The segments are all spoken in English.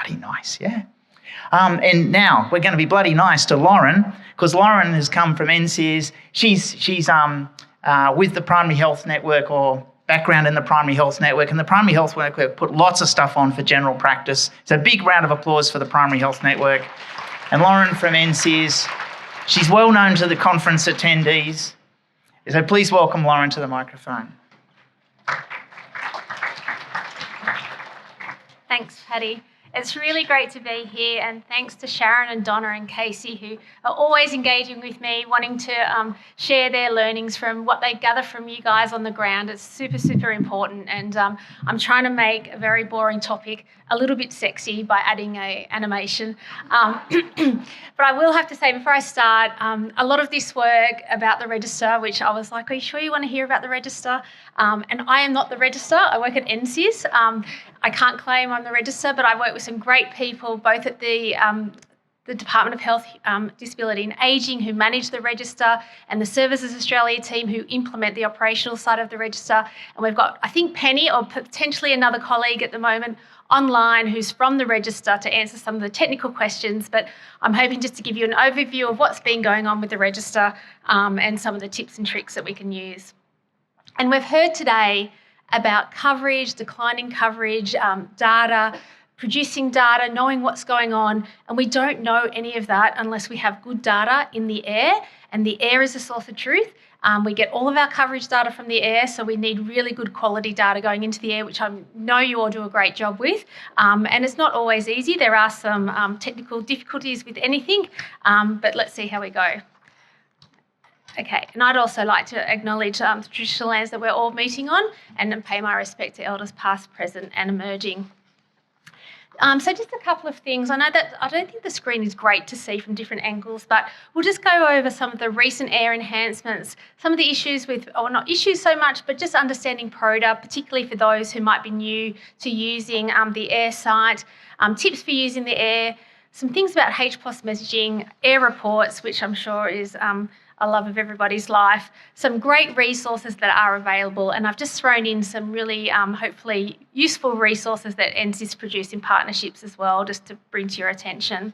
bloody nice, yeah? And now we're going to be bloody nice to Lauren, because Lauren has come from NCS. She's with the Primary Health Network, or background in the Primary Health Network, and the Primary Health Network put lots of stuff on for general practice. So a big round of applause for the Primary Health Network. And Lauren from NCS, she's well known to the conference attendees. So please welcome Lauren to the microphone. Thanks, Paddy. It's really great to be here, and thanks to Sharon and Donna and Casey, who are always engaging with me, wanting to share their learnings from what they gather from you guys on the ground. It's super, super important, and I'm trying to make a very boring topic a little bit sexy by adding a animation. But I will have to say, before I start, a lot of this work about the register, which I was like, are you sure you want to hear about the register? And I am not the register. I work at NCS. I can't claim I'm the register, but I work with some great people, both at the Department of Health, Disability and Ageing, who manage the register, and the Services Australia team, who implement the operational side of the register. And we've got, I think, Penny, or potentially another colleague at the moment, online, who's from the register, to answer some of the technical questions. But I'm hoping just to give you an overview of what's been going on with the register, and some of the tips and tricks that we can use. And we've heard today about coverage, declining coverage, data, producing data, knowing what's going on, and we don't know any of that unless we have good data in the air, and the air is the source of truth. We get all of our coverage data from the air, so we need really good quality data going into the air, which I know you all do a great job with. And it's not always easy. There are some technical difficulties with anything, but let's see how we go. Okay, and I'd also like to acknowledge the traditional lands that we're all meeting on, and pay my respect to elders past, present and emerging. So just a couple of things. I know that I don't think the screen is great to see from different angles, but we'll just go over some of the recent air enhancements, some of the issues with, or not issues so much, but just understanding PRODA, particularly for those who might be new to using the air site, tips for using the air, some things about HPOS messaging, air reports, which I'm sure is a love of everybody's life, some great resources that are available, and I've just thrown in some really hopefully useful resources that NCS produce in partnerships as well, just to bring to your attention.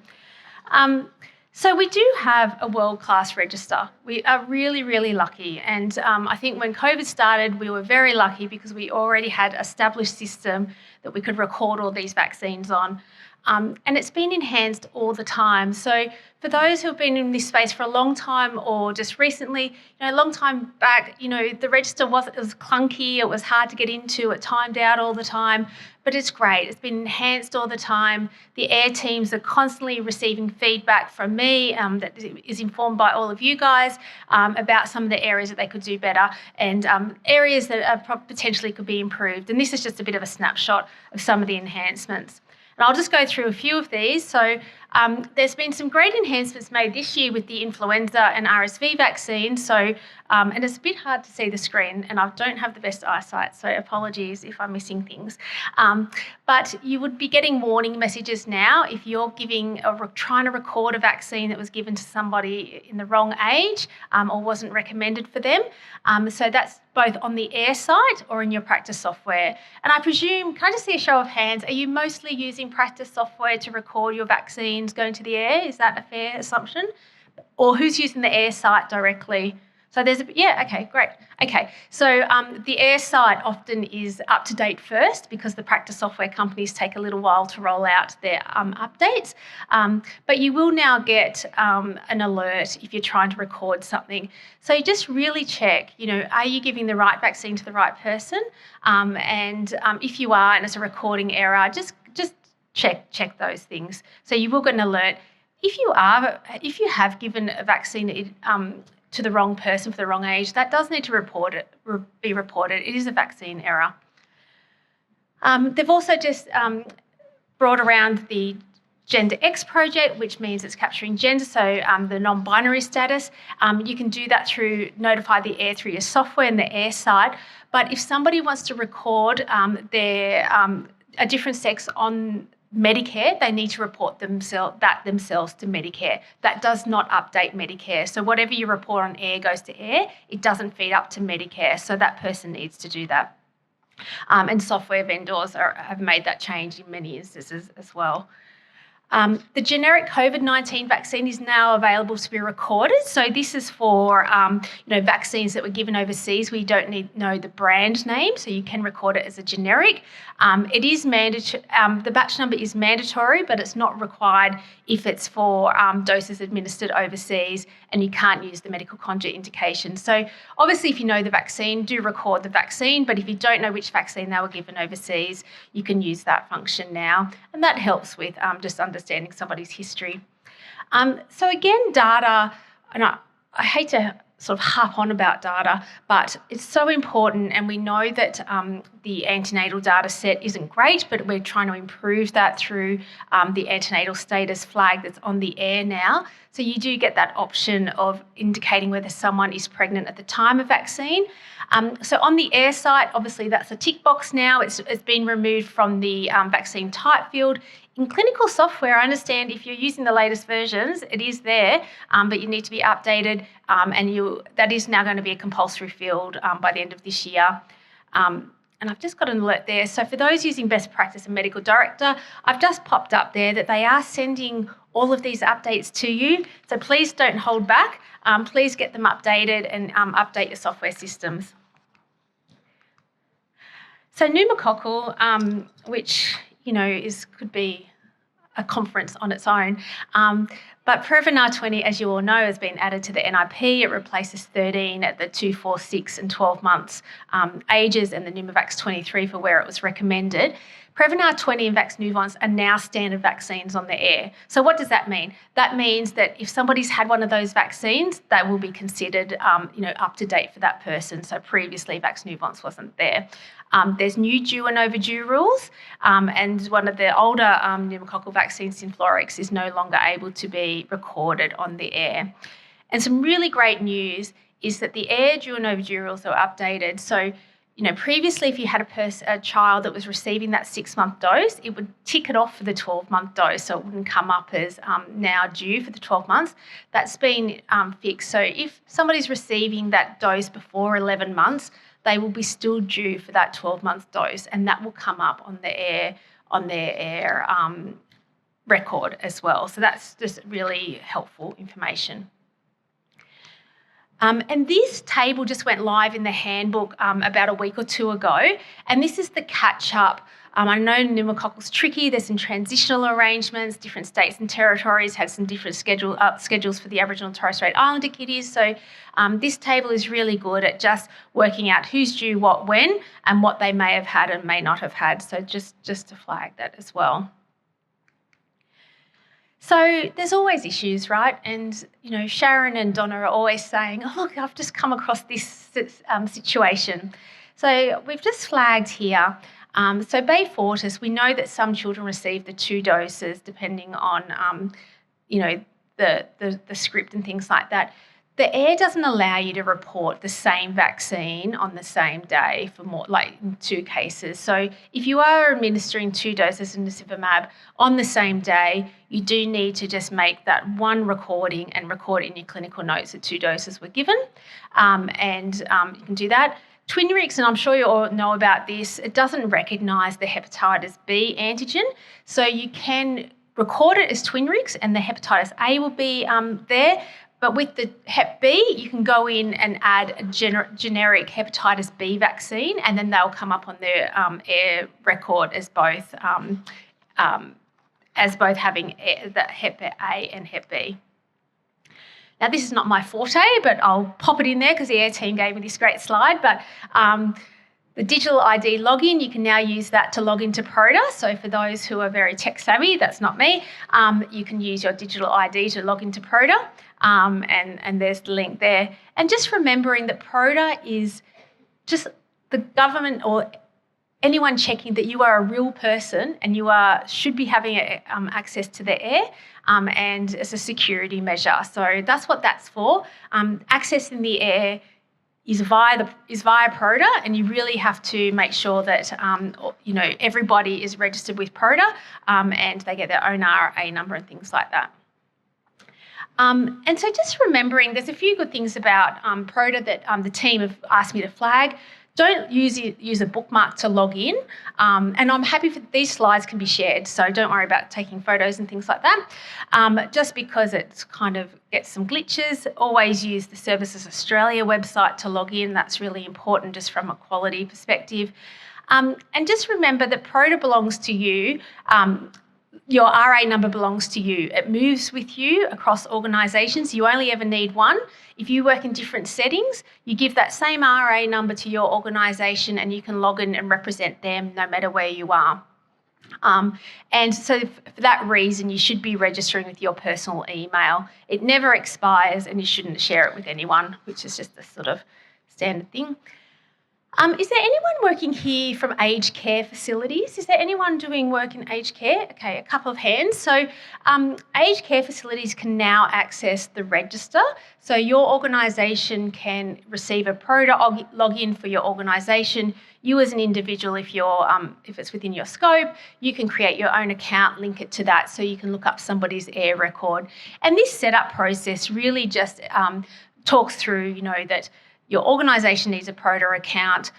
So we do have a world-class register. We are really, really lucky, and I think when COVID started, we were very lucky because we already had an established system that we could record all these vaccines on. And it's been enhanced all the time. So for those who have been in this space for a long time, or just recently, a long time back, the register it was clunky, it was hard to get into, it timed out all the time, but it's great. It's been enhanced all the time. The AIR teams are constantly receiving feedback from me that is informed by all of you guys about some of the areas that they could do better, and areas that potentially could be improved. And this is just a bit of a snapshot of some of the enhancements. And I'll just go through a few of these. So there's been some great enhancements made this year with the influenza and RSV vaccine. So, and it's a bit hard to see the screen, and I don't have the best eyesight, so apologies if I'm missing things. But you would be getting warning messages now if you're trying to record a vaccine that was given to somebody in the wrong age or wasn't recommended for them. So that's both on the AIR site or in your practice software. And I presume, can I just see a show of hands, are you mostly using practice software to record your vaccines going to the AIR? Is that a fair assumption? Or who's using the AIR site directly? So okay, great. Okay, so the AIR site often is up to date first because the practice software companies take a little while to roll out their updates. But you will now get an alert if you're trying to record something. So you just really check, are you giving the right vaccine to the right person? And if you are, and it's a recording error, just check those things. So you will get an alert. If you have given a vaccine to the wrong person for the wrong age, that does need to be reported. It is a vaccine error. They've also just brought around the Gender X project, which means it's capturing gender, so the non-binary status. You can do that through Notify the AIR through your software and the AIR site. But if somebody wants to record a different sex on Medicare, they need to report themselves to Medicare. That does not update Medicare. So whatever you report on AIR goes to AIR. It doesn't feed up to Medicare. So that person needs to do that. And software vendors have made that change in many instances as well. The generic COVID-19 vaccine is now available to be recorded. So this is for vaccines that were given overseas. We don't know the brand name, so you can record it as a generic. It is mandatory. The batch number is mandatory, but it's not required if it's for doses administered overseas, and you can't use the medical contraindication. So obviously, if you know the vaccine, do record the vaccine. But if you don't know which vaccine they were given overseas, you can use that function now, and that helps with just understanding somebody's history. So again, data, and I hate to sort of harp on about data, but it's so important, and we know that the antenatal data set isn't great, but we're trying to improve that through the antenatal status flag that's on the air now. So you do get that option of indicating whether someone is pregnant at the time of vaccine. So on the air site, obviously that's a tick box now. It's been removed from the vaccine type field. In clinical software, I understand if you're using the latest versions, it is there, but you need to be updated, and that is now going to be a compulsory field by the end of this year. And I've just got an alert there. So for those using Best Practice and Medical Director, I've just popped up there that they are sending all of these updates to you. So please don't hold back. Please get them updated and update your software systems. So pneumococcal, which could be a conference on its own. But Prevnar 20, as you all know, has been added to the NIP. It replaces 13 at the 2, 4, 6 and 12 months ages, and the Pneumovax 23 for where it was recommended. Prevnar 20 and Vaxneuvance are now standard vaccines on the air. So what does that mean? That means that if somebody's had one of those vaccines, that will be considered up to date for that person. So previously Vaxneuvance wasn't there. There's new due and overdue rules, and one of the older pneumococcal vaccines, Synflorix, is no longer able to be recorded on the air. And some really great news is that the air due and overdue rules are updated. So previously, if you had a child that was receiving that 6-month dose, it would tick it off for the 12-month dose, so it wouldn't come up as now due for the 12 months. That's been fixed. So if somebody's receiving that dose before 11 months, they will be still due for that 12-month dose, and that will come up on their air record as well. So that's just really helpful information. And this table just went live in the handbook about a week or two ago, and this is the catch-up. I know pneumococcal is tricky. There's some transitional arrangements. Different states and territories have some different schedules for the Aboriginal and Torres Strait Islander kiddies. So this table is really good at just working out who's due what when and what they may have had and may not have had. So just to flag that as well. So there's always issues, right? And, Sharon and Donna are always saying, oh, look, I've just come across this situation. So we've just flagged here. So Beyfortus, we know that some children receive the 2 doses depending on, the script and things like that. The air doesn't allow you to report the same vaccine on the same day for more, like in 2 cases. So if you are administering 2 doses of nirsevimab on the same day, you do need to just make that one recording and record in your clinical notes that 2 doses were given. And you can do that. Twinrix, and I'm sure you all know about this, it doesn't recognise the hepatitis B antigen. So you can record it as Twinrix and the hepatitis A will be there. But with the Hep B, you can go in and add a generic hepatitis B vaccine, and then they'll come up on their air record as both having the Hep A and Hep B. Now, this is not my forte, but I'll pop it in there because the air team gave me this great slide. But the digital ID login, you can now use that to log into PROTA. So for those who are very tech savvy, that's not me, you can use your digital ID to log into PROTA. And there's the link there. And just remembering that PROTA is just the government or anyone checking that you are a real person and you should be having access to the air, and it's a security measure. So that's what that's for. Accessing the air is via PROTA, and you really have to make sure that everybody is registered with PROTA, and they get their own RA number and things like that. And so just remembering, there's a few good things about PROTA that the team have asked me to flag. don't use a bookmark to log in. And I'm happy for these slides can be shared, so don't worry about taking photos and things like that. Just because it kind of gets some glitches, always use the Services Australia website to log in. That's really important just from a quality perspective. And just remember that PROTA belongs to you. Your RA number belongs to you. It moves with you across organisations. You only ever need one. If you work in different settings, you give that same RA number to your organisation and you can log in and represent them no matter where you are. And so for that reason, you should be registering with your personal email. It never expires and you shouldn't share it with anyone, which is just a sort of standard thing. Is there anyone working here from aged care facilities? Is there anyone doing work in aged care? Okay, a couple of hands. So aged care facilities can now access the register. So your organisation can receive a PROTA login for your organisation. You as an individual, if it's within your scope, you can create your own account, link it to that so you can look up somebody's air record. And this setup process really just talks through, that your organisation needs a PROTA account.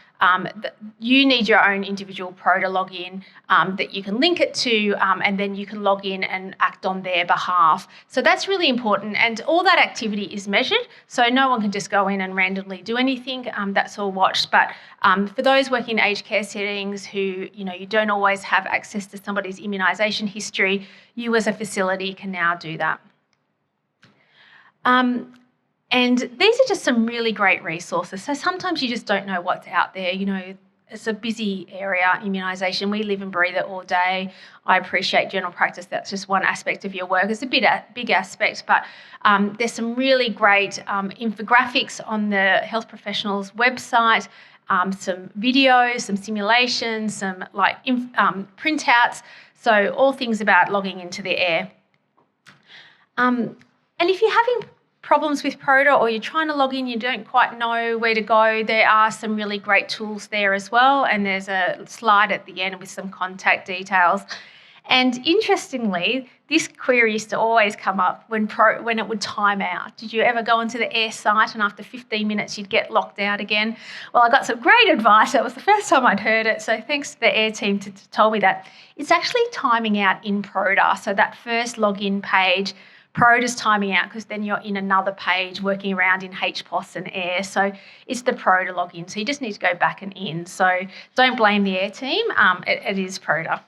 You need your own individual PROTA login that you can link it to, and then you can log in and act on their behalf. So that's really important, and all that activity is measured, so no one can just go in and randomly do anything. That's all watched. But for those working in aged care settings who, you don't always have access to somebody's immunisation history, you as a facility can now do that. And these are just some really great resources. So sometimes you just don't know what's out there. It's a busy area, immunisation. We live and breathe it all day. I appreciate general practice. That's just one aspect of your work. It's a big aspect, but there's some really great infographics on the health professionals' website, some videos, some simulations, some printouts. So all things about logging into the air. And if you're having problems with PROTA or you're trying to log in, you don't quite know where to go, there are some really great tools there as well, and there's a slide at the end with some contact details. And interestingly, this query used to always come up when it would time out. Did you ever go onto the air site and after 15 minutes you'd get locked out again? Well, I got some great advice. That was the first time I'd heard it, so thanks to the air team to told me that. It's actually timing out in PROTA, so that first login page, PROTA's timing out because then you're in another page working around in HPOS and air. So it's the PROTA login. So you just need to go back and in. So don't blame the air team. It is PROTA.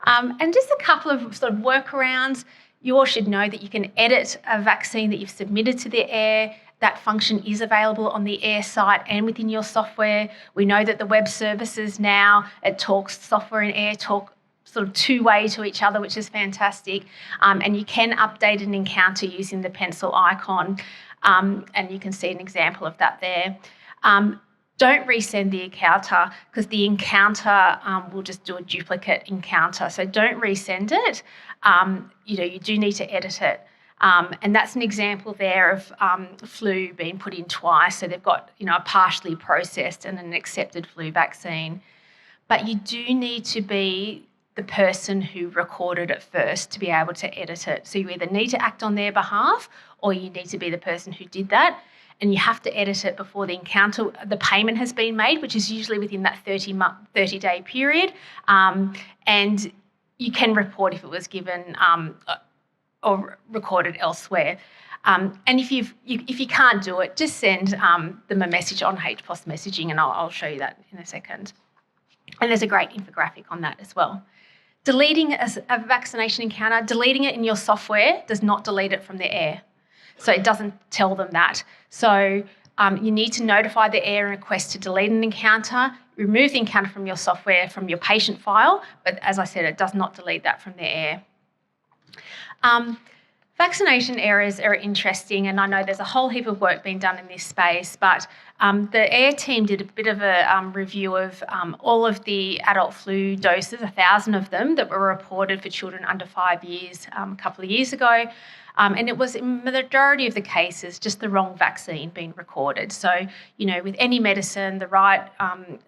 And just a couple of sort of workarounds. You all should know that you can edit a vaccine that you've submitted to the air. That function is available on the air site and within your software. We know that the web services now, it talks, software and air talk sort of two-way to each other, which is fantastic. And you can update an encounter using the pencil icon, and you can see an example of that there. Don't resend the encounter because the encounter will just do a duplicate encounter. So don't resend it. You do need to edit it. And that's an example there of flu being put in twice. So they've got, a partially processed and an accepted flu vaccine. But you do need to be the person who recorded it first to be able to edit it. So you either need to act on their behalf or you need to be the person who did that. And you have to edit it before the payment has been made, which is usually within that 30-day period. And you can report if it was given or recorded elsewhere. And if you can't do it, just send them a message on HPOS messaging, and I'll show you that in a second. And there's a great infographic on that as well. Deleting a vaccination encounter, deleting it in your software does not delete it from the air. So it doesn't tell them that. So you need to notify the air and request to delete an encounter, remove the encounter from your software, from your patient file, but as I said, it does not delete that from the air. Vaccination errors are interesting, and I know there's a whole heap of work being done in this space, but the AIR team did a bit of a review of all of the adult flu doses, 1,000 of them, that were reported for children under 5 years a couple of years ago. And it was, in the majority of the cases, just the wrong vaccine being recorded. So, with any medicine, the right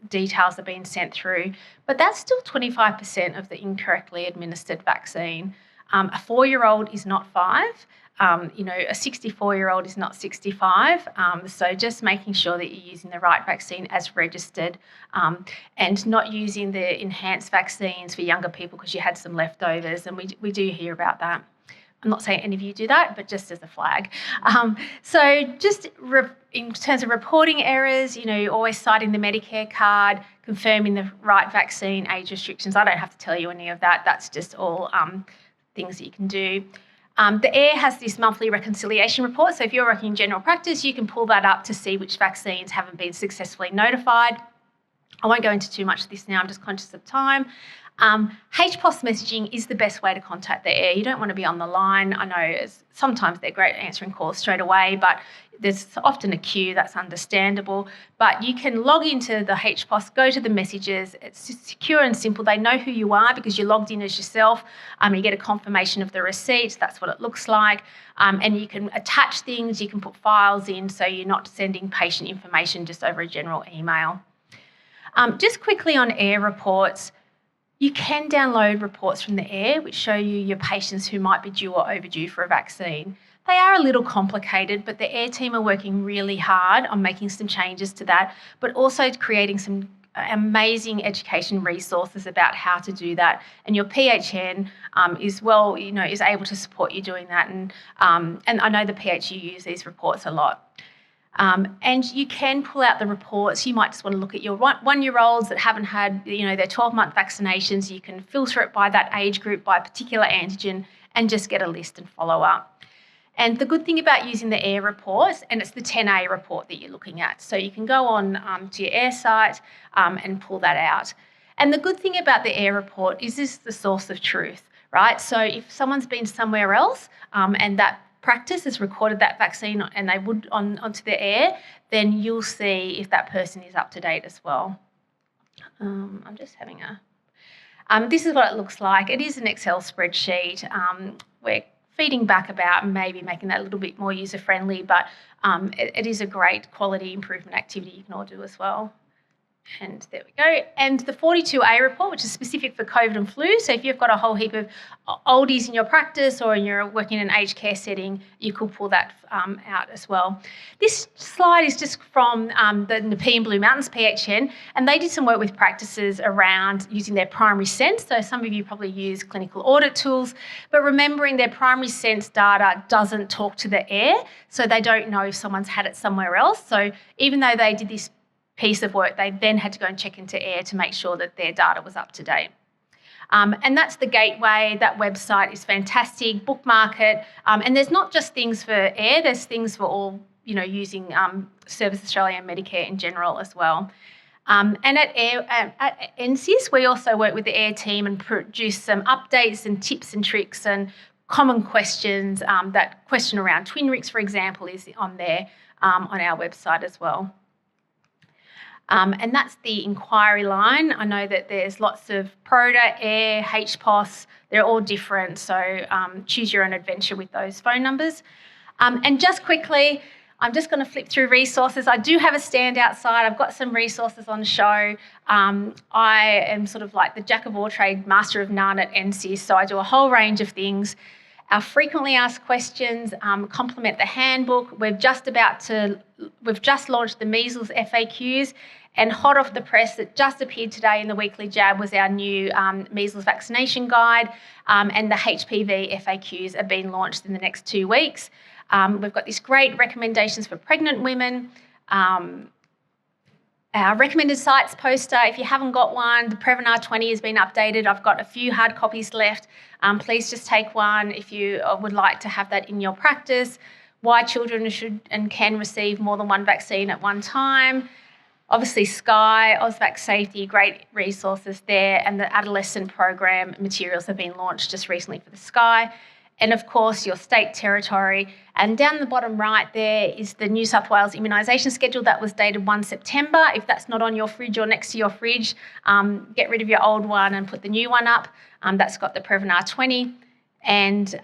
details are being sent through, but that's still 25% of the incorrectly administered vaccine. A 4-year-old is not 5. a 64-year-old is not 65. So just making sure that you're using the right vaccine as registered, and not using the enhanced vaccines for younger people because you had some leftovers. And we do hear about that. I'm not saying any of you do that, but just as a flag. So just in terms of reporting errors, always citing the Medicare card, confirming the right vaccine, age restrictions. I don't have to tell you any of that. That's just all things that you can do. The AIR has this monthly reconciliation report. So if you're working in general practice, you can pull that up to see which vaccines haven't been successfully notified. I won't go into too much of this now. I'm just conscious of time. HPOS messaging is the best way to contact the AIR. You don't want to be on the line. I know sometimes they're great at answering calls straight away, but there's often a queue. That's understandable. But you can log into the HPOS, go to the messages. It's secure and simple. They know who you are because you're logged in as yourself. You get a confirmation of the receipt. That's what it looks like. And you can attach things. You can put files in, so you're not sending patient information just over a general email. Just quickly on AIR reports, you can download reports from the AIR which show you your patients who might be due or overdue for a vaccine. They are a little complicated, but the AIR team are working really hard on making some changes to that, but also creating some amazing education resources about how to do that. And your PHN is able to support you doing that. And I know the PHU use these reports a lot. And you can pull out the reports. You might just want to look at your one-year-olds that haven't had, their 12-month vaccinations. You can filter it by that age group, by a particular antigen, and just get a list and follow up. And the good thing about using the AIR reports, and it's the 10A report that you're looking at. So you can go on to your AIR site and pull that out. And the good thing about the AIR report is this is the source of truth, right? So if someone's been somewhere else and that practice has recorded that vaccine and they would onto the AIR, then you'll see if that person is up to date as well. I'm just having this is what it looks like. It is an Excel spreadsheet. We're feeding back about maybe making that a little bit more user-friendly, but it is a great quality improvement activity you can all do as well. And there we go. And the 42A report, which is specific for COVID and flu. So if you've got a whole heap of oldies in your practice or you're working in an aged care setting, you could pull that out as well. This slide is just from the Nepean Blue Mountains PHN, and they did some work with practices around using their primary sense. So some of you probably use clinical audit tools, but remembering their primary sense data doesn't talk to the AIR, so they don't know if someone's had it somewhere else. So even though they did this piece of work, they then had to go and check into AIR to make sure that their data was up to date. And that's the gateway. That website is fantastic. Bookmark it. And there's not just things for AIR, there's things for all, using Service Australia and Medicare in general as well. And at NCIS, we also work with the AIR team and produce some updates and tips and tricks and common questions. That question around twin RICs, for example, is on there on our website as well. And that's the inquiry line. I know that there's lots of PRODA, AIR, HPOS. They're all different, so choose your own adventure with those phone numbers. And just quickly, I'm just going to flip through resources. I do have a stand outside. I've got some resources on show. I am sort of like the jack of all trade, master of none at NCIS, so I do a whole range of things. Our frequently asked questions complement the handbook. We've just launched the measles FAQs, and hot off the press that just appeared today in the weekly jab was our new measles vaccination guide, and the HPV FAQs are being launched in the next 2 weeks. We've got these great recommendations for pregnant women. Our recommended sites poster, if you haven't got one, the Prevnar 20 has been updated. I've got a few hard copies left. Please just take one if you would like to have that in your practice. Why children should and can receive more than one vaccine at one time. Obviously, Sky, Ausvac Safety, great resources there, and the adolescent program materials have been launched just recently for the Sky. And of course, your state territory. And down the bottom right there is the New South Wales immunisation schedule that was dated 1 September. If that's not on your fridge or next to your fridge, get rid of your old one and put the new one up. That's got the Prevnar 20. And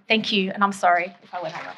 thank you, and I'm sorry if I went over.